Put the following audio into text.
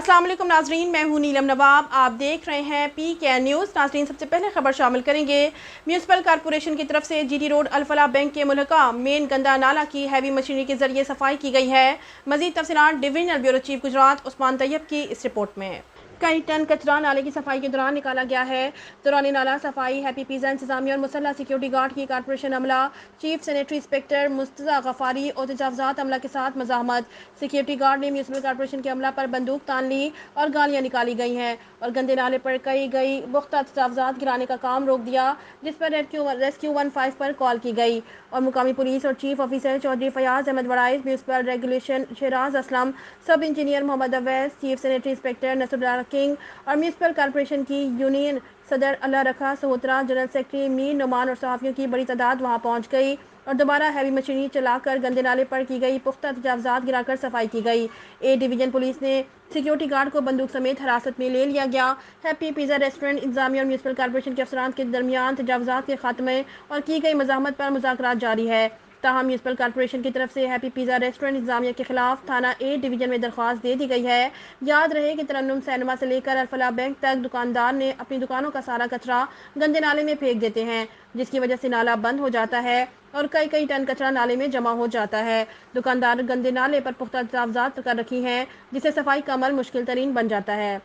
अस्सलाम वालेकुम नाजरीन, मैं हूं नीलम नवाब। आप देख रहे हैं PK न्यूज़। नाजरीन, सबसे पहले खबर शामिल करेंगे। म्यूनसिपल कॉरपोरेशन की तरफ से GT रोड अल-फलाह बैंक के मुल्का मेन गंदा नाला की हैवी मशीनरी के जरिए सफाई की गई है। मजीद तफसीलात divisional bureau chief Gujrat Usman Tayyab की इस रिपोर्ट में। कई टन कचरा नाले की सफाई के दौरान निकाला गया है। दौरान नाला सफाई हैप्पी पिज़्ज़ा इंतजामिया और मुसल्ह सिक्योरिटी गार्ड की कॉर्पोरेशन अमला, चीफ सैनिटरी इंस्पेक्टर मुस्तफ़ा गफारी और तजावज़ात अमला के साथ मज़ाहमत। सिक्योरिटी गार्ड ने म्यूनसिपल कॉर्पोरेशन के अमला पर बंदूक तान ली और गालियां निकाली गई हैं और गंदे नाले पर कई गई पुख्ता तजावज़ात गिराने का काम रोक दिया, जिस पर रेस्क्यू 15 पर कॉल की गई और मुकामी पुलिस और chief officer Chaudhry Fayyaz Ahmed Waraich, municipal regulation Shahraz Aslam, sub engineer Muhammad Awais, chief sanitary inspector Nasrullah King और म्यूनसिपल कॉर्पोरेशन की यूनियन सदर अल्लाह रखा सहोत्रा, जनरल सेक्रेटरी मीर नुमान और सहाफ़ियों की बड़ी तादाद वहाँ पहुँच गई और दोबारा हैवी मशीनरी चलाकर गंदे नाले पर की गई पुख्ता तजावज़ात गिराकर सफाई की गई। ए डिवीजन पुलिस ने सिक्योरिटी गार्ड को बंदूक समेत हिरासत में ले लिया गया। हैप्पी पिज़्ज़ा रेस्टोरेंट इंतजामिया और म्यूनसिपल कॉर्पोरेशन के अफसरान के दरमियान तजावज़ात के खात्मे और की गई मज़ाहमत पर मुज़ाकरात जारी है। ताहम म्यूनसिपल कॉर्पोरेशन की तरफ से हैप्पी पिज़्ज़ा रेस्टोरेंट इंतजामिया के खिलाफ थाना ए डिवीजन में दरख्वास्त दे दी गई है। याद रहे कि तरन्नुम सिनेमा से लेकर अल-फलाह बैंक तक दुकानदार ने अपनी दुकानों का सारा कचरा गंदे नाले में फेंक देते हैं, जिसकी वजह से नाला बंद हो जाता है और कई टन कचरा नाले में जमा हो जाता है। दुकानदार गंदे नाले पर पुख्ता तजावज़ात कर रखी हैं, जिससे सफाई का अमल मुश्किल तरीन बन जाता है।